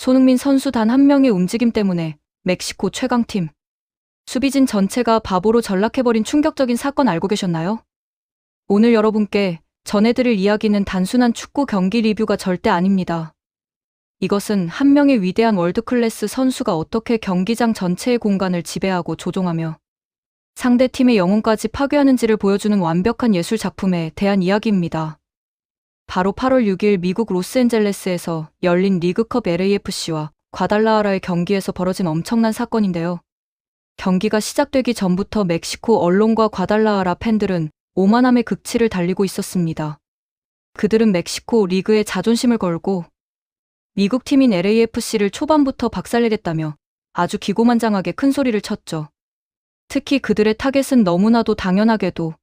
손흥민 선수 단 한 명의 움직임 때문에 멕시코 최강팀 수비진 전체가 바보로 전락해버린 충격적인 사건 알고 계셨나요? 오늘 여러분께 전해드릴 이야기는 단순한 축구 경기 리뷰가 절대 아닙니다. 이것은 한 명의 위대한 월드클래스 선수가 어떻게 경기장 전체의 공간을 지배하고 조종하며 상대 팀의 영혼까지 파괴하는지를 보여주는 완벽한 예술 작품에 대한 이야기입니다. 바로 8월 6일 미국 로스앤젤레스에서 열린 리그컵 LAFC와 과달라하라의 경기에서 벌어진 엄청난 사건인데요. 경기가 시작되기 전부터 멕시코 언론과 과달라하라 팬들은 오만함의 극치를 달리고 있었습니다. 그들은 멕시코 리그에 자존심을 걸고 미국 팀인 LAFC를 초반부터 박살내겠다며 아주 기고만장하게 큰 소리를 쳤죠. 특히 그들의 타겟은 너무나도 당연하게도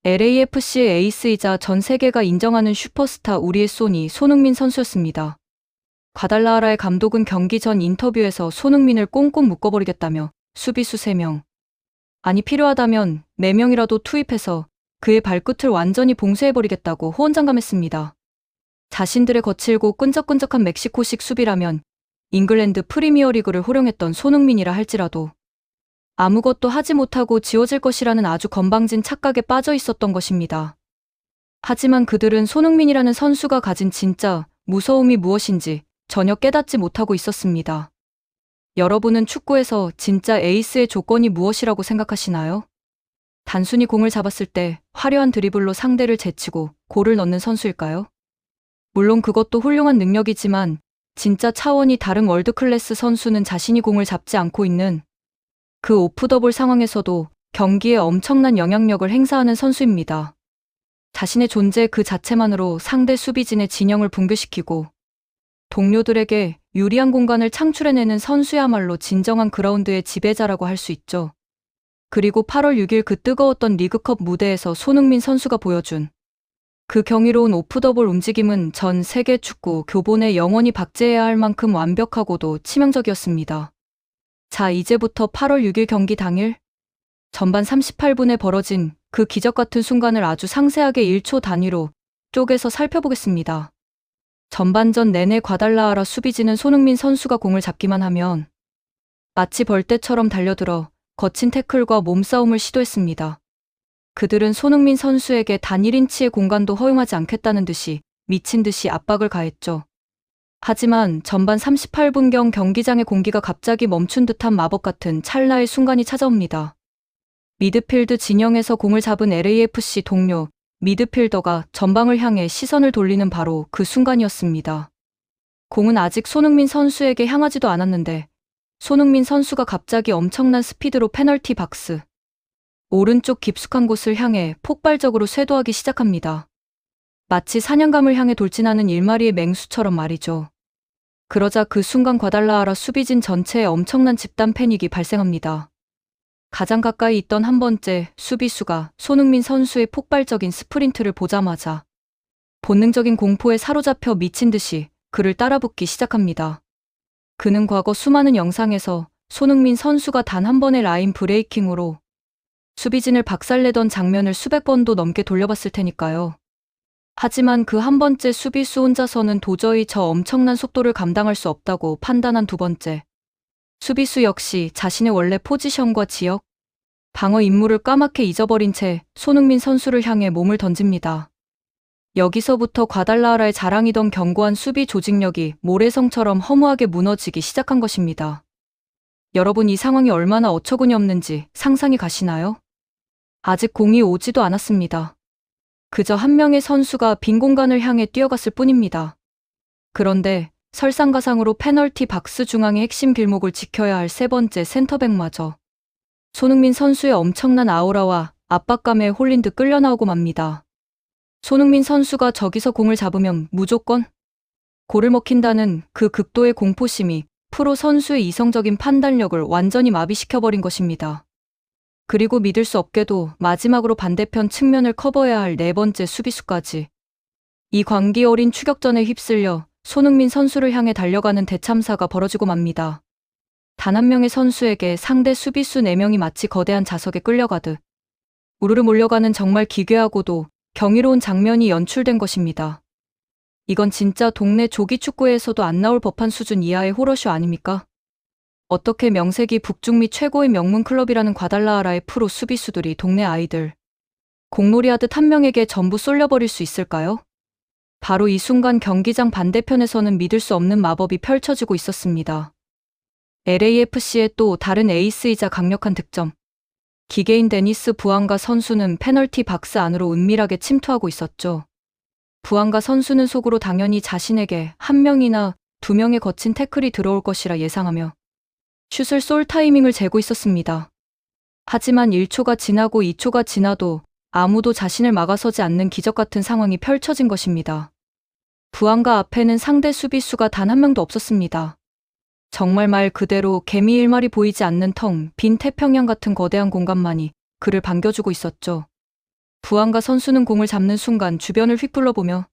LAFC의 에이스이자 전 세계가 인정하는 슈퍼스타 우리의 소니 손흥민 선수였습니다. 과달라하라의 감독은 경기 전 인터뷰에서 손흥민을 꽁꽁 묶어버리겠다며 수비수 3명, 아니 필요하다면 4명이라도 투입해서 그의 발끝을 완전히 봉쇄해버리겠다고 호언장담했습니다. 자신들의 거칠고 끈적끈적한 멕시코식 수비라면 잉글랜드 프리미어리그를 호령했던 손흥민이라 할지라도 아무것도 하지 못하고 지워질 것이라는 아주 건방진 착각에 빠져 있었던 것입니다. 하지만 그들은 손흥민이라는 선수가 가진 진짜 무서움이 무엇인지 전혀 깨닫지 못하고 있었습니다. 여러분은 축구에서 진짜 에이스의 조건이 무엇이라고 생각하시나요? 단순히 공을 잡았을 때 화려한 드리블로 상대를 제치고 골을 넣는 선수일까요? 물론 그것도 훌륭한 능력이지만 진짜 차원이 다른 월드클래스 선수는 자신이 공을 잡지 않고 있는 그 오프더볼 상황에서도 경기에 엄청난 영향력을 행사하는 선수입니다. 자신의 존재 그 자체만으로 상대 수비진의 진영을 붕괴시키고 동료들에게 유리한 공간을 창출해내는 선수야말로 진정한 그라운드의 지배자라고 할 수 있죠. 그리고 8월 6일 그 뜨거웠던 리그컵 무대에서 손흥민 선수가 보여준 그 경이로운 오프더볼 움직임은 전 세계 축구 교본에 영원히 박제해야 할 만큼 완벽하고도 치명적이었습니다. 자, 이제부터 8월 6일 경기 당일 전반 38분에 벌어진 그 기적같은 순간을 아주 상세하게 1초 단위로 쪼개서 살펴보겠습니다. 전반전 내내 과달라하라 수비진은 손흥민 선수가 공을 잡기만 하면 마치 벌떼처럼 달려들어 거친 태클과 몸싸움을 시도했습니다. 그들은 손흥민 선수에게 단 1인치의 공간도 허용하지 않겠다는 듯이 미친 듯이 압박을 가했죠. 하지만 전반 38분경 경기장의 공기가 갑자기 멈춘 듯한 마법 같은 찰나의 순간이 찾아옵니다. 미드필드 진영에서 공을 잡은 LAFC 동료 미드필더가 전방을 향해 시선을 돌리는 바로 그 순간이었습니다. 공은 아직 손흥민 선수에게 향하지도 않았는데 손흥민 선수가 갑자기 엄청난 스피드로 페널티 박스 오른쪽 깊숙한 곳을 향해 폭발적으로 쇄도하기 시작합니다. 마치 사냥감을 향해 돌진하는 1마리의 맹수처럼 말이죠. 그러자 그 순간 과달라하라 수비진 전체에 엄청난 집단 패닉이 발생합니다. 가장 가까이 있던 한 번째 수비수가 손흥민 선수의 폭발적인 스프린트를 보자마자 본능적인 공포에 사로잡혀 미친 듯이 그를 따라붙기 시작합니다. 그는 과거 수많은 영상에서 손흥민 선수가 단 한 번의 라인 브레이킹으로 수비진을 박살내던 장면을 수백 번도 넘게 돌려봤을 테니까요. 하지만 그 한 번째 수비수 혼자서는 도저히 저 엄청난 속도를 감당할 수 없다고 판단한 두 번째 수비수 역시 자신의 원래 포지션과 지역, 방어 임무를 까맣게 잊어버린 채 손흥민 선수를 향해 몸을 던집니다. 여기서부터 과달라하라의 자랑이던 견고한 수비 조직력이 모래성처럼 허무하게 무너지기 시작한 것입니다. 여러분, 이 상황이 얼마나 어처구니 없는지 상상이 가시나요? 아직 공이 오지도 않았습니다. 그저 한 명의 선수가 빈 공간을 향해 뛰어갔을 뿐입니다. 그런데 설상가상으로 페널티 박스 중앙의 핵심 길목을 지켜야 할 세 번째 센터백마저 손흥민 선수의 엄청난 아우라와 압박감에 홀린 듯 끌려나오고 맙니다. 손흥민 선수가 저기서 공을 잡으면 무조건 골을 먹힌다는 그 극도의 공포심이 프로 선수의 이성적인 판단력을 완전히 마비시켜버린 것입니다. 그리고 믿을 수 없게도 마지막으로 반대편 측면을 커버해야 할 네 번째 수비수까지 이 광기 어린 추격전에 휩쓸려 손흥민 선수를 향해 달려가는 대참사가 벌어지고 맙니다. 단 한 명의 선수에게 상대 수비수 4명이 마치 거대한 자석에 끌려가듯 우르르 몰려가는 정말 기괴하고도 경이로운 장면이 연출된 것입니다. 이건 진짜 동네 조기축구에서도 안 나올 법한 수준 이하의 호러쇼 아닙니까? 어떻게 명색이 북중미 최고의 명문 클럽이라는 과달라하라의 프로 수비수들이 동네 아이들 공놀이 하듯 한 명에게 전부 쏠려버릴 수 있을까요? 바로 이 순간 경기장 반대편에서는 믿을 수 없는 마법이 펼쳐지고 있었습니다. LAFC의 또 다른 에이스이자 강력한 득점. 기계인 데니스 부앙가 선수는 페널티 박스 안으로 은밀하게 침투하고 있었죠. 부앙가 선수는 속으로 당연히 자신에게 한 명이나 두 명의 거친 태클이 들어올 것이라 예상하며 슛을 쏠 타이밍을 재고 있었습니다. 하지만 1초가 지나고 2초가 지나도 아무도 자신을 막아서지 않는 기적 같은 상황이 펼쳐진 것입니다. 부앙가 앞에는 상대 수비수가 단 한 명도 없었습니다. 정말 말 그대로 개미 일말이 보이지 않는 텅 빈 태평양 같은 거대한 공간만이 그를 반겨주고 있었죠. 부앙가 선수는 공을 잡는 순간 주변을 휙둘러보며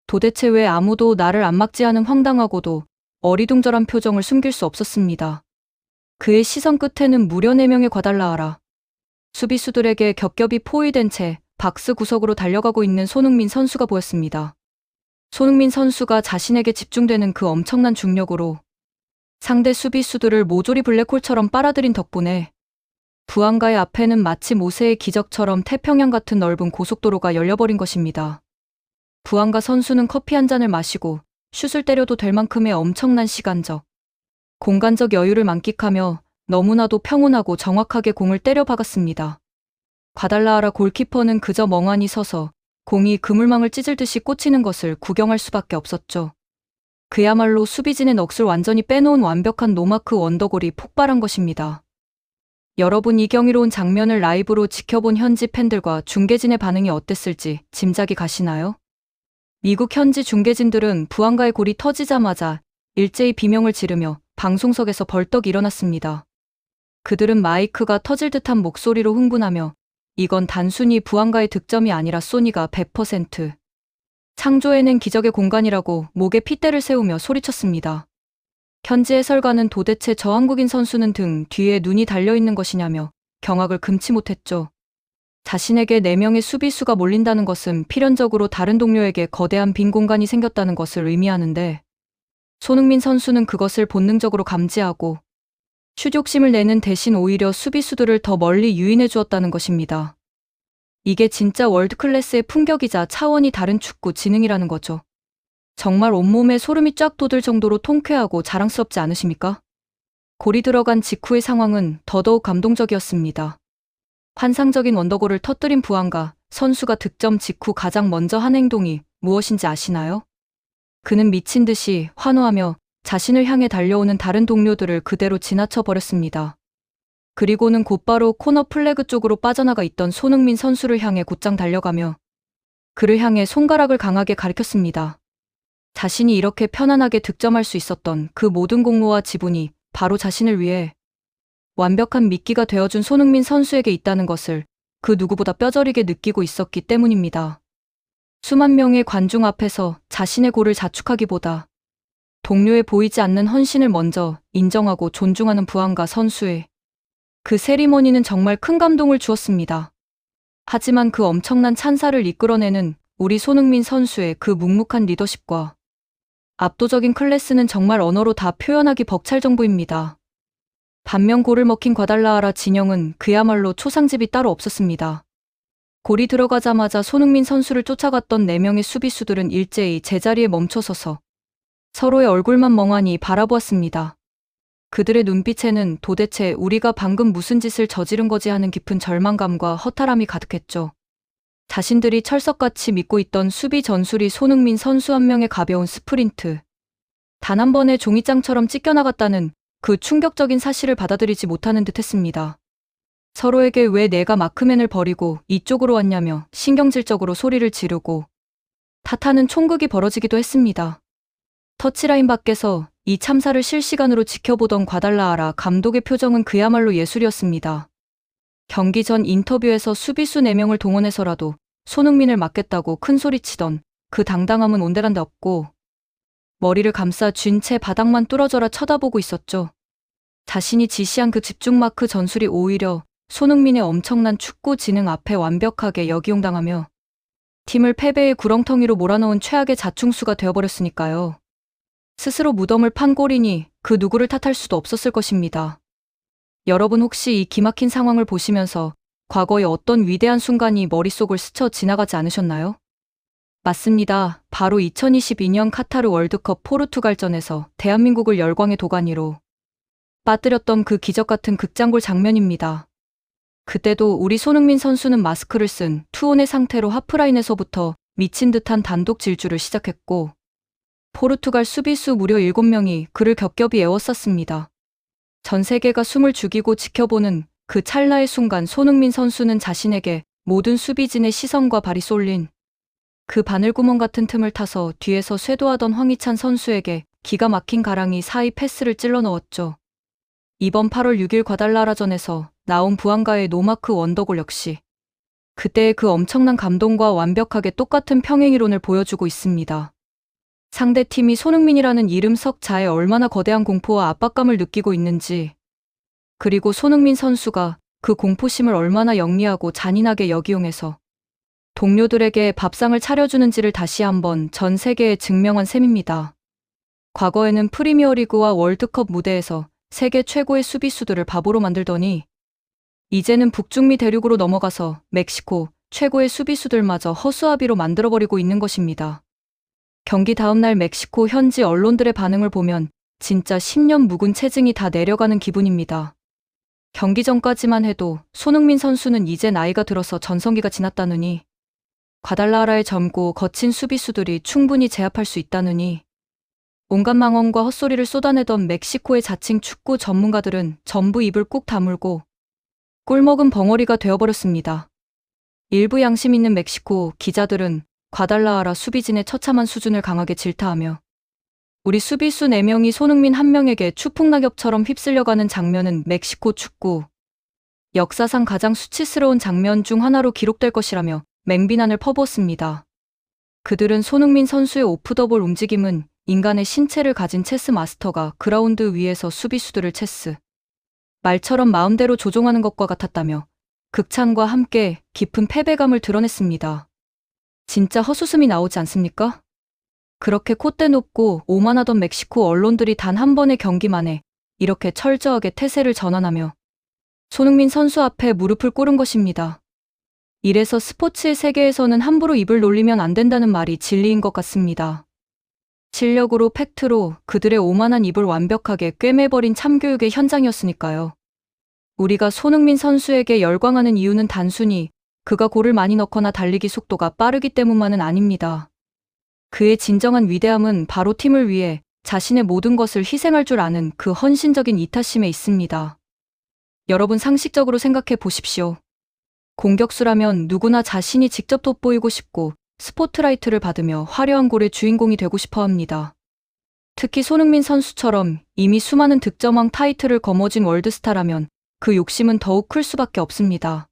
도대체 왜 아무도 나를 안 막지 하는 황당하고도 어리둥절한 표정을 숨길 수 없었습니다. 그의 시선 끝에는 무려 4명의 과달라하라 수비수들에게 겹겹이 포위된 채 박스 구석으로 달려가고 있는 손흥민 선수가 보였습니다. 손흥민 선수가 자신에게 집중되는 그 엄청난 중력으로 상대 수비수들을 모조리 블랙홀처럼 빨아들인 덕분에 부앙가의 앞에는 마치 모세의 기적처럼 태평양 같은 넓은 고속도로가 열려버린 것입니다. 부앙가 선수는 커피 한 잔을 마시고 슛을 때려도 될 만큼의 엄청난 시간적, 공간적 여유를 만끽하며 너무나도 평온하고 정확하게 공을 때려 박았습니다. 과달라하라 골키퍼는 그저 멍하니 서서 공이 그물망을 찢을 듯이 꽂히는 것을 구경할 수밖에 없었죠. 그야말로 수비진의 넋을 완전히 빼놓은 완벽한 노마크 원더골이 폭발한 것입니다. 여러분 이 경이로운 장면을 라이브로 지켜본 현지 팬들과 중계진의 반응이 어땠을지 짐작이 가시나요? 미국 현지 중계진들은 부앙가의 골이 터지자마자 일제히 비명을 지르며 방송석에서 벌떡 일어났습니다. 그들은 마이크가 터질 듯한 목소리로 흥분하며 이건 단순히 부앙가의 득점이 아니라 소니가 100% 창조해낸 기적의 공간이라고 목에 핏대를 세우며 소리쳤습니다. 현지 해설가는 도대체 저 한국인 선수는 등 뒤에 눈이 달려있는 것이냐며 경악을 금치 못했죠. 자신에게 4명의 수비수가 몰린다는 것은 필연적으로 다른 동료에게 거대한 빈 공간이 생겼다는 것을 의미하는데 손흥민 선수는 그것을 본능적으로 감지하고 슛 욕심을 내는 대신 오히려 수비수들을 더 멀리 유인해 주었다는 것입니다. 이게 진짜 월드클래스의 품격이자 차원이 다른 축구 지능이라는 거죠. 정말 온몸에 소름이 쫙 돋을 정도로 통쾌하고 자랑스럽지 않으십니까? 골이 들어간 직후의 상황은 더더욱 감동적이었습니다. 환상적인 원더골을 터뜨린 부앙가 선수가 득점 직후 가장 먼저 한 행동이 무엇인지 아시나요? 그는 미친 듯이 환호하며 자신을 향해 달려오는 다른 동료들을 그대로 지나쳐 버렸습니다. 그리고는 곧바로 코너 플래그 쪽으로 빠져나가 있던 손흥민 선수를 향해 곧장 달려가며 그를 향해 손가락을 강하게 가리켰습니다. 자신이 이렇게 편안하게 득점할 수 있었던 그 모든 공로와 지분이 바로 자신을 위해 완벽한 미끼가 되어준 손흥민 선수에게 있다는 것을 그 누구보다 뼈저리게 느끼고 있었기 때문입니다. 수만 명의 관중 앞에서 자신의 골을 자축하기보다 동료의 보이지 않는 헌신을 먼저 인정하고 존중하는 부앙가 선수의 그 세리머니는 정말 큰 감동을 주었습니다. 하지만 그 엄청난 찬사를 이끌어내는 우리 손흥민 선수의 그 묵묵한 리더십과 압도적인 클래스는 정말 언어로 다 표현하기 벅찰 정도입니다. 반면 골을 먹힌 과달라하라 진영은 그야말로 초상집이 따로 없었습니다. 골이 들어가자마자 손흥민 선수를 쫓아갔던 4명의 수비수들은 일제히 제자리에 멈춰서서 서로의 얼굴만 멍하니 바라보았습니다. 그들의 눈빛에는 도대체 우리가 방금 무슨 짓을 저지른 거지 하는 깊은 절망감과 허탈함이 가득했죠. 자신들이 철석같이 믿고 있던 수비 전술이 손흥민 선수 한 명의 가벼운 스프린트, 단 한 번의 종이장처럼 찢겨나갔다는 그 충격적인 사실을 받아들이지 못하는 듯했습니다. 서로에게 왜 내가 마크맨을 버리고 이쪽으로 왔냐며 신경질적으로 소리를 지르고 탓하는 총극이 벌어지기도 했습니다. 터치라인 밖에서 이 참사를 실시간으로 지켜보던 과달라하라 감독의 표정은 그야말로 예술이었습니다. 경기 전 인터뷰에서 수비수 4명을 동원해서라도 손흥민을 막겠다고 큰소리치던 그 당당함은 온데간데 없고 머리를 감싸 쥔 채 바닥만 뚫어져라 쳐다보고 있었죠. 자신이 지시한 그 집중마크 전술이 오히려 손흥민의 엄청난 축구 지능 앞에 완벽하게 역이용당하며 팀을 패배의 구렁텅이로 몰아넣은 최악의 자충수가 되어버렸으니까요. 스스로 무덤을 판 꼴이니 그 누구를 탓할 수도 없었을 것입니다. 여러분 혹시 이 기막힌 상황을 보시면서 과거의 어떤 위대한 순간이 머릿속을 스쳐 지나가지 않으셨나요? 맞습니다. 바로 2022년 카타르 월드컵 포르투갈전에서 대한민국을 열광의 도가니로 빠뜨렸던 그 기적같은 극장골 장면입니다. 그때도 우리 손흥민 선수는 마스크를 쓴 투혼의 상태로 하프라인에서부터 미친 듯한 단독 질주를 시작했고 포르투갈 수비수 무려 7명이 그를 겹겹이 에워쌌습니다. 전 세계가 숨을 죽이고 지켜보는 그 찰나의 순간 손흥민 선수는 자신에게 모든 수비진의 시선과 발이 쏠린 그 바늘구멍 같은 틈을 타서 뒤에서 쇄도하던 황희찬 선수에게 기가 막힌 가랑이 사이 패스를 찔러 넣었죠. 이번 8월 6일 과달라라전에서 나온 부안가의 노마크 원더골 역시 그때의 그 엄청난 감동과 완벽하게 똑같은 평행이론을 보여주고 있습니다. 상대팀이 손흥민이라는 이름 석자에 얼마나 거대한 공포와 압박감을 느끼고 있는지, 그리고 손흥민 선수가 그 공포심을 얼마나 영리하고 잔인하게 역이용해서 동료들에게 밥상을 차려주는지를 다시 한번 전 세계에 증명한 셈입니다. 과거에는 프리미어리그와 월드컵 무대에서 세계 최고의 수비수들을 바보로 만들더니 이제는 북중미 대륙으로 넘어가서 멕시코 최고의 수비수들마저 허수아비로 만들어버리고 있는 것입니다. 경기 다음 날 멕시코 현지 언론들의 반응을 보면 진짜 10년 묵은 체증이 다 내려가는 기분입니다. 경기 전까지만 해도 손흥민 선수는 이제 나이가 들어서 전성기가 지났다느니, 과달라하라의 젊고 거친 수비수들이 충분히 제압할 수 있다느니, 온갖 망언과 헛소리를 쏟아내던 멕시코의 자칭 축구 전문가들은 전부 입을 꾹 다물고 꿀먹은 벙어리가 되어버렸습니다. 일부 양심 있는 멕시코 기자들은 과달라하라 수비진의 처참한 수준을 강하게 질타하며 우리 수비수 4명이 손흥민 1명에게 추풍낙엽처럼 휩쓸려가는 장면은 멕시코 축구 역사상 가장 수치스러운 장면 중 하나로 기록될 것이라며 맹비난을 퍼부었습니다. 그들은 손흥민 선수의 오프더볼 움직임은 인간의 신체를 가진 체스 마스터가 그라운드 위에서 수비수들을 체스 말처럼 마음대로 조종하는 것과 같았다며 극찬과 함께 깊은 패배감을 드러냈습니다. 진짜 헛웃음이 나오지 않습니까? 그렇게 콧대 높고 오만하던 멕시코 언론들이 단 한 번의 경기만에 이렇게 철저하게 태세를 전환하며 손흥민 선수 앞에 무릎을 꿇은 것입니다. 이래서 스포츠의 세계에서는 함부로 입을 놀리면 안 된다는 말이 진리인 것 같습니다. 실력으로 팩트로 그들의 오만한 입을 완벽하게 꿰매버린 참교육의 현장이었으니까요. 우리가 손흥민 선수에게 열광하는 이유는 단순히 그가 골을 많이 넣거나 달리기 속도가 빠르기 때문만은 아닙니다. 그의 진정한 위대함은 바로 팀을 위해 자신의 모든 것을 희생할 줄 아는 그 헌신적인 이타심에 있습니다. 여러분 상식적으로 생각해 보십시오. 공격수라면 누구나 자신이 직접 돋보이고 싶고 스포트라이트를 받으며 화려한 골의 주인공이 되고 싶어 합니다. 특히 손흥민 선수처럼 이미 수많은 득점왕 타이틀을 거머쥔 월드스타라면 그 욕심은 더욱 클 수밖에 없습니다.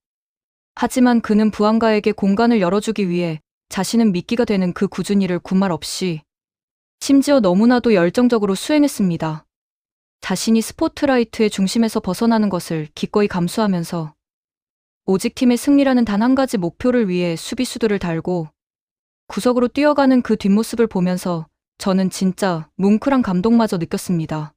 하지만 그는 부안가에게 공간을 열어주기 위해 자신은 미끼가 되는 그 굳은 일을 군말 없이 심지어 너무나도 열정적으로 수행했습니다. 자신이 스포트라이트의 중심에서 벗어나는 것을 기꺼이 감수하면서 오직 팀의 승리라는 단 한 가지 목표를 위해 수비수들을 달고 구석으로 뛰어가는 그 뒷모습을 보면서 저는 진짜 뭉클한 감동마저 느꼈습니다.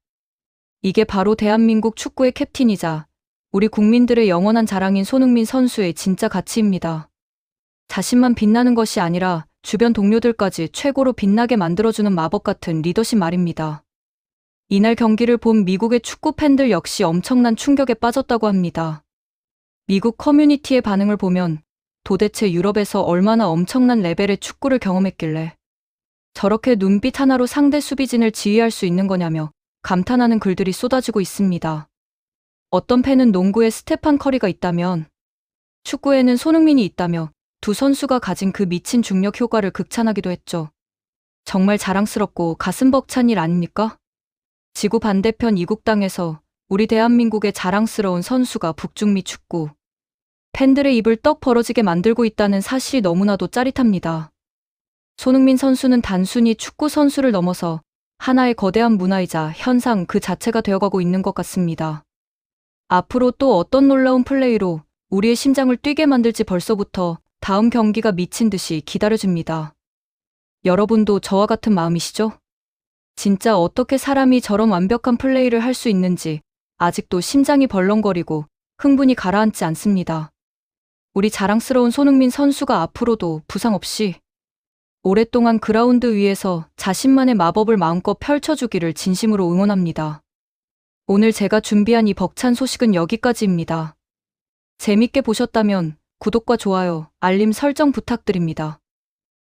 이게 바로 대한민국 축구의 캡틴이자 우리 국민들의 영원한 자랑인 손흥민 선수의 진짜 가치입니다. 자신만 빛나는 것이 아니라 주변 동료들까지 최고로 빛나게 만들어주는 마법 같은 리더십 말입니다. 이날 경기를 본 미국의 축구 팬들 역시 엄청난 충격에 빠졌다고 합니다. 미국 커뮤니티의 반응을 보면 도대체 유럽에서 얼마나 엄청난 레벨의 축구를 경험했길래 저렇게 눈빛 하나로 상대 수비진을 지휘할 수 있는 거냐며 감탄하는 글들이 쏟아지고 있습니다. 어떤 팬은 농구에 스테판 커리가 있다면 축구에는 손흥민이 있다며 두 선수가 가진 그 미친 중력 효과를 극찬하기도 했죠. 정말 자랑스럽고 가슴 벅찬 일 아닙니까? 지구 반대편 이국 땅에서 우리 대한민국의 자랑스러운 선수가 북중미 축구 팬들의 입을 떡 벌어지게 만들고 있다는 사실이 너무나도 짜릿합니다. 손흥민 선수는 단순히 축구 선수를 넘어서 하나의 거대한 문화이자 현상 그 자체가 되어가고 있는 것 같습니다. 앞으로 또 어떤 놀라운 플레이로 우리의 심장을 뛰게 만들지 벌써부터 다음 경기가 미친 듯이 기다려집니다. 여러분도 저와 같은 마음이시죠? 진짜 어떻게 사람이 저런 완벽한 플레이를 할 수 있는지 아직도 심장이 벌렁거리고 흥분이 가라앉지 않습니다. 우리 자랑스러운 손흥민 선수가 앞으로도 부상 없이 오랫동안 그라운드 위에서 자신만의 마법을 마음껏 펼쳐주기를 진심으로 응원합니다. 오늘 제가 준비한 이 벅찬 소식은 여기까지입니다. 재밌게 보셨다면 구독과 좋아요, 알림 설정 부탁드립니다.